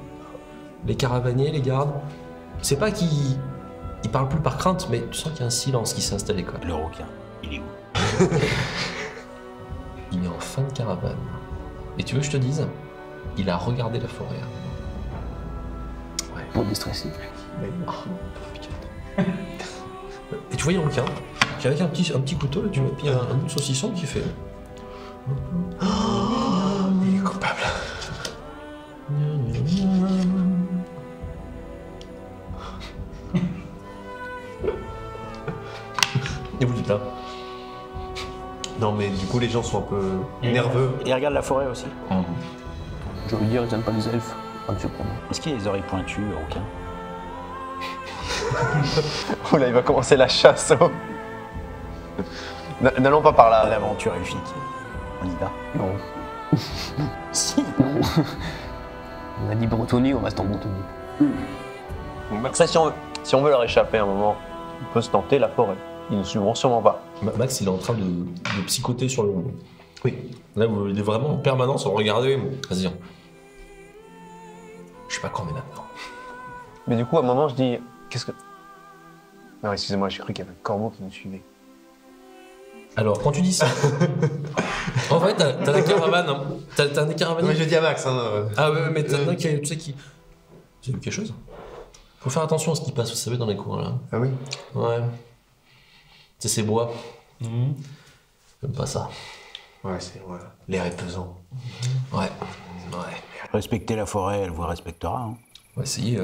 Les caravaniers, les gardes, c'est pas qu'ils parlent plus par crainte, mais tu sens qu'il y a un silence qui s'est installé, quoi. Le requin, il est où? Il est en fin de caravane. Et tu veux que je te dise, il a regardé la forêt. Pour déstresser. Et tu voyais un requin qui avec un petit couteau, là, tu vois, puis un saucisson qui fait. Il est coupable. là. Non, mais du coup, les gens sont un peu nerveux. Et regarde la forêt aussi. J'ai envie de dire, ils aiment pas les elfes. Ça me surprend. Est-ce qu'il y a les oreilles pointues, aucun? Oh là, il va commencer la chasse. Oh. N'allons pas par là. L'aventure elfique. On y va. Non. Si. On a dit Bretonnie, on reste en Bretonnie. Ça, si on veut leur échapper un moment, on peut se tenter la forêt. Ils ne suivront sûrement pas. Max, il est en train de psychoter sur le rond. Oui. Là, il est vraiment en permanence en regarder. Vas-y. Je sais pas quand on est maintenant. Mais du coup, à un moment, je dis, qu'est-ce que... Non, excusez-moi, j'ai cru qu'il y avait un corbeau qui nous suivait. Alors, quand tu dis ça, en fait, t'as la caravane. Hein. T'as des caravanes. Oui, je dis à Max. Hein, Ah ouais, mais t'as un qui, tu sais qui. J'ai vu quelque chose. Faut faire attention à ce qui passe, vous savez, dans les coins là. Ah oui. Ouais. C'est ces bois. J'aime pas ça. Ouais, l'air est pesant. Ouais. Ouais. Respecter la forêt, elle vous respectera. Hein. On va essayer.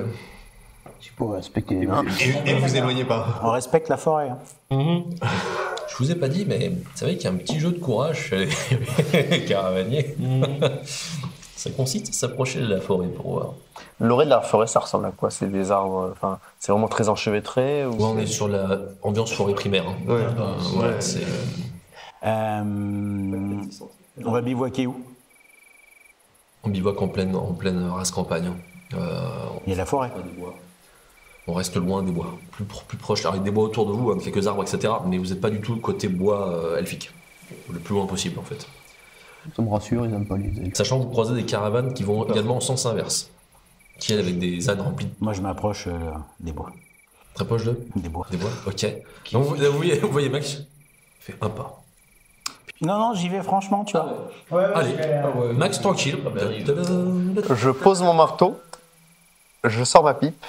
Si vous pouvez respecter les nains. Et vous éloignez pas. On respecte la forêt. Hein. Je vous ai pas dit, mais vous savez qu'il y a un petit jeu de courage chez les caravaniers. Ça consiste à s'approcher de la forêt pour voir. L'orée de la forêt, ça ressemble à quoi? C'est des arbres, enfin, c'est vraiment très enchevêtré ou Ouais, on est sur la ambiance forêt primaire. Hein. Ouais. Voilà, c'est. On va bivouaquer où? On bivouaque en pleine race campagne. Il y a la forêt. On reste loin des bois, plus proche, avec des bois autour de vous, hein, quelques arbres, etc. Mais vous n'êtes pas du tout côté bois elfique. Le plus loin possible, en fait. Ça me rassure, ils aiment pas les elfes. Sachant que vous croisez des caravanes qui vont également en sens inverse. Qui, elles, avec des ânes remplis. Moi, je m'approche des bois. Très proche de Des bois. des bois. Ok. Donc vous voyez Max fait un pas. Non, j'y vais franchement, tu vois. Allez, Max tranquille. Je pose mon marteau, je sors ma pipe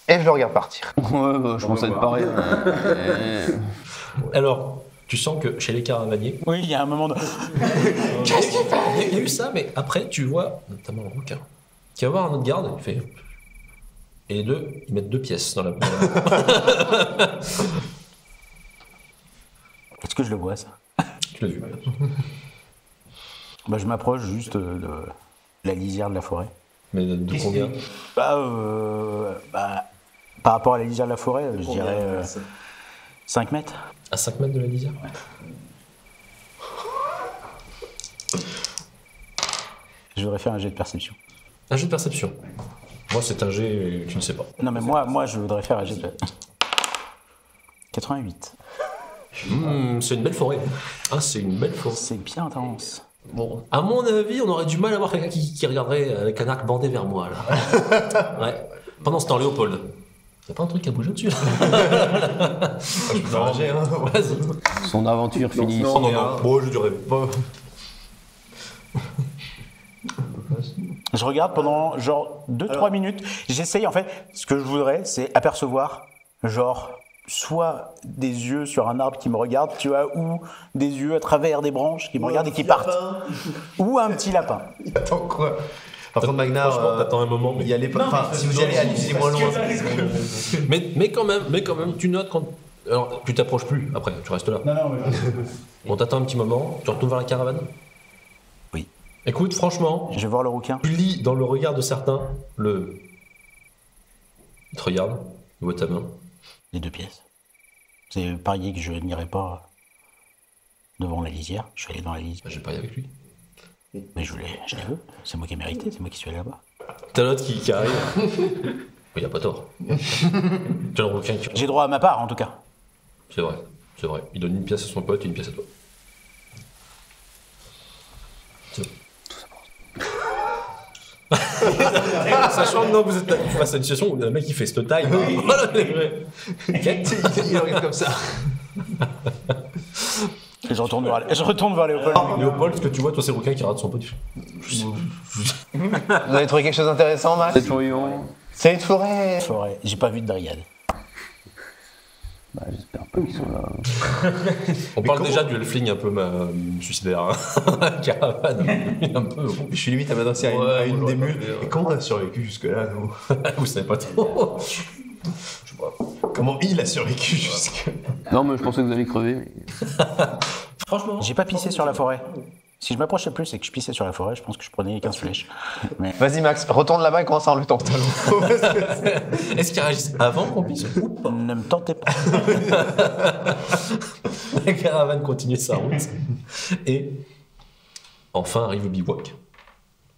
et je le regarde partir. Ouais, bah, je pense être pareil. Alors, tu sens que chez les caravaniers, Oui, il y a un moment de... qu'est-ce qu'il fait? Il y a eu ça, mais après, tu vois, notamment le rouquin, qui va voir un autre garde, il fait. Et les deux, ils mettent 2 pièces dans la. Est-ce que je le vois, ça? Tu l'as vu. Bah, je m'approche juste de la lisière de la forêt. Mais de combien? Par rapport à la lisière de la forêt, je dirais 5 mètres. À 5 mètres de la lisière? Je voudrais faire un jet de perception. Un jet de perception. Moi, c'est un jet, tu ne sais pas. Non, mais moi je voudrais faire un jet de... 88. C'est une belle forêt. Ah, c'est une belle forêt. C'est bien intense. Bon, à mon avis, on aurait du mal à voir quelqu'un qui regarderait avec un arc bandé vers moi, là. Ouais. Pendant ce temps, Léopold. T'as pas un truc à bouger dessus? Je peux m'arranger, hein. Vas-y. Son aventure finit ici. Non. Bon, j'ai dû rêver. Je regarde pendant genre 2-3 minutes. J'essaye en fait, ce que je voudrais, c'est apercevoir genre soit des yeux sur un arbre qui me regarde, tu vois, ou des yeux à travers des branches qui me regardent et qui partent. Ou un petit lapin. Attends quoi? Par contre, Magnar, Franchement, t'attends un moment. y allez pas. Enfin, si vous y allez, allez moins loin. Mais quand même, tu notes quand. Alors, tu t'approches plus après, tu restes là. Non, On t'attend un petit moment, tu retournes vers la caravane. Oui. Écoute, franchement, Je vais voir le rouquin. tu lis dans le regard de certains le. Il te regarde, il voit ta main. Les 2 pièces. C'est parier que je n'irai pas devant la lisière. Je suis allé dans la lisière. Bah, j'ai parié avec lui. Mais je les veux. C'est moi qui ai mérité, c'est moi qui suis allé là-bas. T'as l'autre qui arrive. Il a pas tort. T'as le requin qui. J'ai droit à ma part en tout cas. C'est vrai. Il donne une pièce à son pote et une pièce à toi. C'est bon. Sachant que non, vous êtes face à une situation où le mec il fait cette taille. Voilà, les vrais. Il regarde comme ça. Et je retourne vers Léopold. Léopold, ce que tu vois, toi, c'est le requin qui rate son pote. Vous avez trouvé quelque chose d'intéressant, Max? C'est voyons. C'est une forêt. Forêt. J'ai pas vu de dryade. Bah, j'espère pas qu'ils sont là. On parle déjà du elfling un peu suicidaire. Hein. Caravane. Un peu. Je suis limite à m'adresser à une des mules. Et comment on a survécu jusque-là, nous? Vous savez pas trop. Comment il a survécu jusque-là? Non, mais je pensais que vous alliez crever. Mais... Franchement. J'ai pas pissé sur la forêt. Si je m'approchais plus et que je pissais sur la forêt, je pense que je prenais les 15 flèches. Mais... Vas-y Max, retourne là-bas et commence à enlever ton talon. Est-ce qu'ils réagissent avant qu'on pisse ou pas? Ne me tentez pas. La caravane continue sa route. Et enfin arrive le bivouac.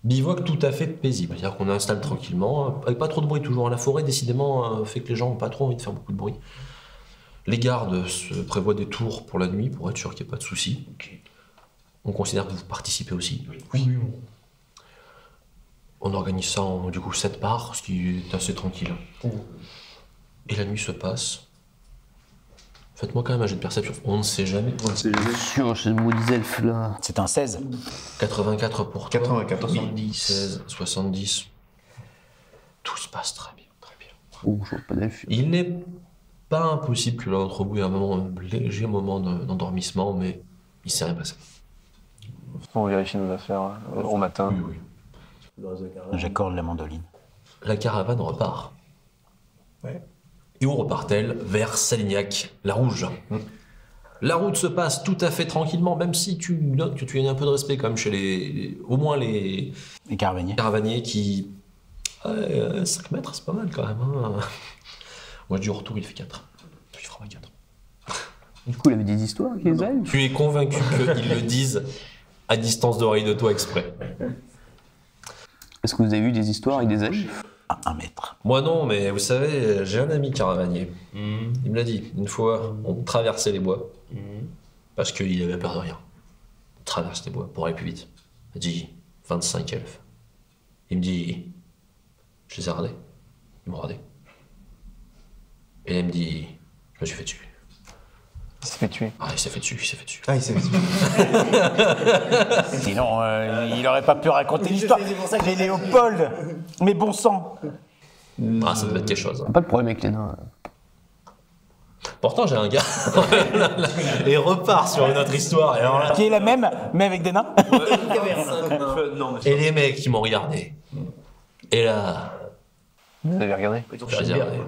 Bivouac tout à fait paisible. C'est-à-dire qu'on installe tranquillement, avec pas trop de bruit toujours. La forêt, décidément, fait que les gens n'ont pas trop envie de faire beaucoup de bruit. Les gardes se prévoient des tours pour la nuit pour être sûr qu'il n'y ait pas de soucis. On considère que vous participez aussi. Oui. On organise ça en du coup 7 parts, ce qui est assez tranquille. Et la nuit se passe. Faites-moi quand même un jet de perception. On ne sait jamais. Sur ces maudits elfes là. C'est un 16. 84 pour toi. 84. 70. 16, 70. Tout se passe très bien, très bien. Oh, je vois pas d'elfes. Il n'est pas impossible que l'un d'entre vous ait un léger moment d'endormissement, mais il ne s'est rien passé. On vérifie nos affaires au matin. J'accorde la mandoline. La caravane repart. Ouais. Et où repart-elle? Vers Salignac, la Rouge. La route se passe tout à fait tranquillement, même si tu notes que tu as un peu de respect quand même chez au moins les Les caravaniers. caravaniers qui... 5 mètres, c'est pas mal quand même. Hein. Moi, du retour, il fait 4. Il fera pas 4. Du coup, il avait des histoires avec les elfes. Tu es convaincu qu'ils le disent à distance d'oreille de toi exprès. Est-ce que vous avez eu des histoires avec des elfes? À 1 mètre. Moi non, mais vous savez, j'ai un ami caravanier. Il me l'a dit. Une fois, on traversait les bois. Parce qu'il avait peur de rien. On traverse les bois pour aller plus vite. Il m'a dit 25 elfes. Il me dit, je les ai radés. Ils m'ont radé. Et là, il me dit, je me suis fait tuer. Il s'est fait tuer. Ah, il s'est fait tuer, il s'est fait tuer. Ah, il s'est Sinon, il aurait pas pu raconter l'histoire. Les Léopold. Mais bon sang. Ah, ça devait être quelque chose. Pas de problème avec les nains. Pourtant, j'ai un gars. Et repart sur une autre histoire. Et, alors là, Qui est la même, mais avec des nains. et les mecs qui m'ont regardé. Et là, Vous avez regardé? j'ai regardé.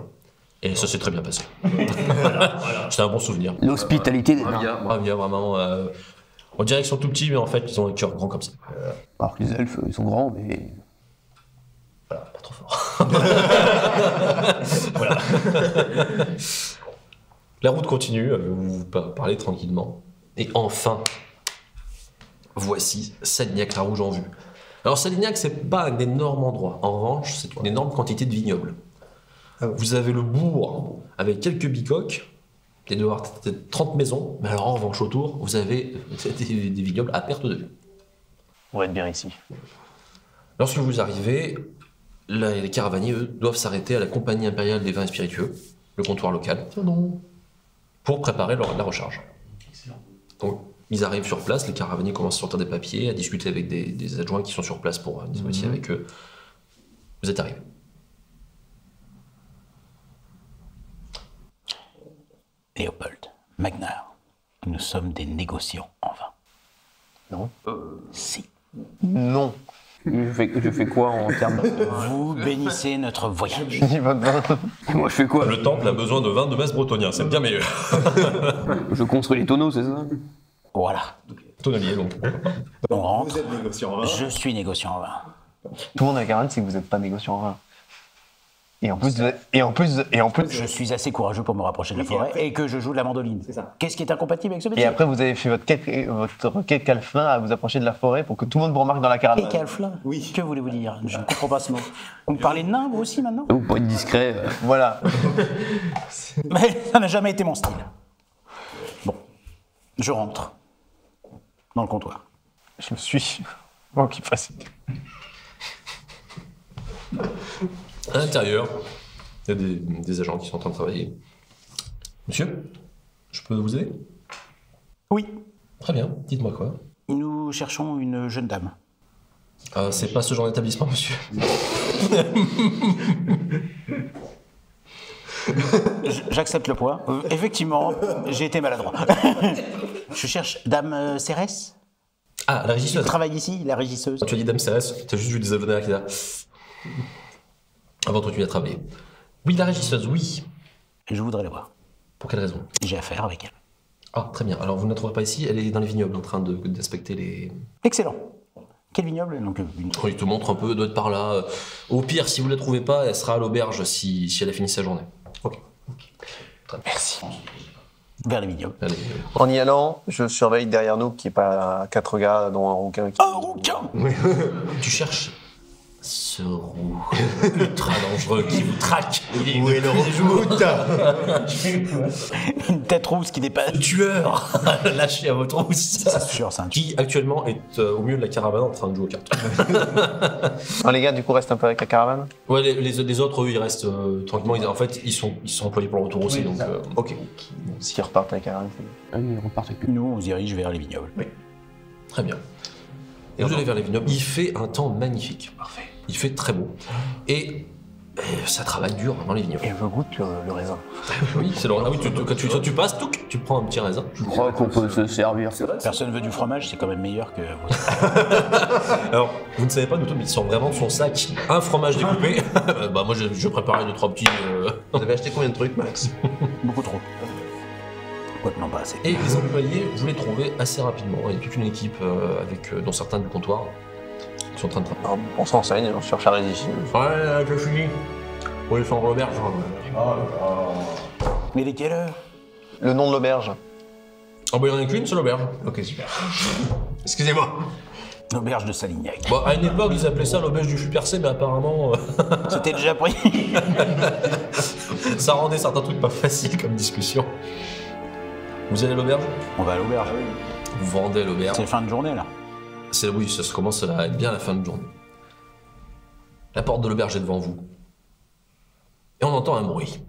Et ça s'est très bien passé. C'était un bon souvenir. L'hospitalité des nains. Ah, bien, vraiment. On dirait qu'ils sont tout petits, mais en fait, ils ont un cœur grand comme ça. Alors que les elfes, ils sont grands, mais. Voilà, pas trop fort. Voilà. La route continue, vous parlez tranquillement. Et enfin, voici Salignac la Rouge en vue. Alors Salignac, c'est pas un énorme endroit. En revanche, c'est une énorme quantité de vignobles. Vous avez le bourg avec quelques bicoques. Il doit y avoir peut-être 30 maisons. Mais alors en revanche, autour, vous avez des vignobles à perte de vue. On va être bien ici. Lorsque vous arrivez, les caravaniers, eux, doivent s'arrêter à la Compagnie impériale des vins et spiritueux, le comptoir local, pour préparer la recharge. Donc, ils arrivent sur place, les caravaniers commencent à sortir des papiers, à discuter avec des adjoints qui sont sur place pour négocier avec eux. Vous êtes arrivés. Léopold, Magnard, nous sommes des négociants en vin. Non. Si. Non. Je fais quoi en termes de... Vous bénissez notre voyage. Je dis pas de vin. Moi, je fais quoi? Le temple a besoin de vin de messe bretonien, c'est bien meilleur. Je construis les tonneaux, c'est ça? Voilà. Tonnelier, donc. On rentre. Vous êtes négociant en vin. Je suis négociant en vin. Tout le monde a la caravane, c'est que vous n'êtes pas négociant en vin. Et en plus, Je suis assez courageux pour me rapprocher de la forêt et que je joue de la mandoline. C'est ça. Qu'est-ce qui est incompatible avec ce et métier? après vous avez fait votre quête calfin à vous approcher de la forêt pour que tout le monde vous remarque dans la caravane. Et calflin. Oui. Que voulez-vous dire? Je ne comprends pas ce mot. Vous me parlez de nain, vous aussi, maintenant? Vous, pour être discret, Voilà. Mais ça n'a jamais été mon style. Bon, je rentre dans le comptoir. Je me suis. Bon, qu'il fasse. À l'intérieur, il y a des agents qui sont en train de travailler. Monsieur, je peux vous aider? Oui, Très bien, dites-moi quoi. nous cherchons une jeune dame. C'est pas ce genre d'établissement, monsieur. J'accepte le point. Effectivement, j'ai été maladroit. Je cherche Dame Cérès. Ah, la Elle régisseuse. travaille ici, la régisseuse. Tu as dit Dame Cérès, tu as juste vu des abonnés qui là. Avant de continuer à travailler. Oui, la régisseuse, oui. Je voudrais la voir. Pour quelle raison? J'ai affaire avec elle. Ah, très bien. Alors, vous ne la trouverez pas ici, elle est dans les vignobles en train d'inspecter les... Excellent. Quel vignoble? Donc, Il te montre un peu, elle doit être par là. Au pire, si vous ne la trouvez pas, elle sera à l'auberge si elle a fini sa journée. Ok. Merci. vers les vignobles. Allez, En y allant, je surveille derrière nous qu'il n'y ait pas 4 gars dont un rouquin qui... Un rouquin! tu cherches ce roux ultra dangereux qui vous traque. Où est le route? Une tête rousse qui dépasse. Le tueur lâché à votre rousse. C'est sûr, c'est un tueur. Qui actuellement est au milieu de la caravane en train de jouer aux cartes. Ah, les gars, du coup, restent un peu avec la caravane. Ouais, les autres, eux, ils restent tranquillement. En fait, ils sont employés pour le retour aussi. Donc, Ok. Bon, s'ils repartent avec la caravane, c'est bon. Ils repartent avec Nous, on se dirige vers les vignobles. très bien. Et vous allez vers les vignobles. Il fait un temps magnifique. Parfait. Il fait très beau. Et ça travaille dur dans les vignobles. Et je goûte le raisin. Oui, c'est le... Ah oui, quand tu passes, tu prends un petit raisin. Je crois qu'on peut se servir. Personne veut du fromage, c'est quand même meilleur que vous. Alors, vous ne savez pas, Noutou, mais il sort vraiment de son sac un fromage découpé. Bah moi, je préparais 2-3 petits... Vous avez acheté combien de trucs, Max? Beaucoup trop. Ouais, non, pas assez. Et les employés, vous les trouvez assez rapidement. Il y a toute une équipe dont certains du comptoir qui sont en train de travailler. Alors, on se renseigne, on cherche à résister. Ouais, j'ai fini. Pour les faire en l'auberge. Mais il est quelle heure? Le nom de l'auberge. Ah bah il n'y en a qu'une, c'est l'auberge. Ok, super. Excusez-moi. L'auberge de Salignac. Bon, à une époque, ils appelaient ça l'auberge du fût percé, mais apparemment, C'était déjà pris. ça rendait certains trucs pas faciles comme discussion. Vous allez à l'auberge? On va à l'auberge. Vous vendez à l'auberge. C'est fin de journée, là. Oui, ça se commence à être bien à la fin de journée. La porte de l'auberge est devant vous. Et on entend un bruit.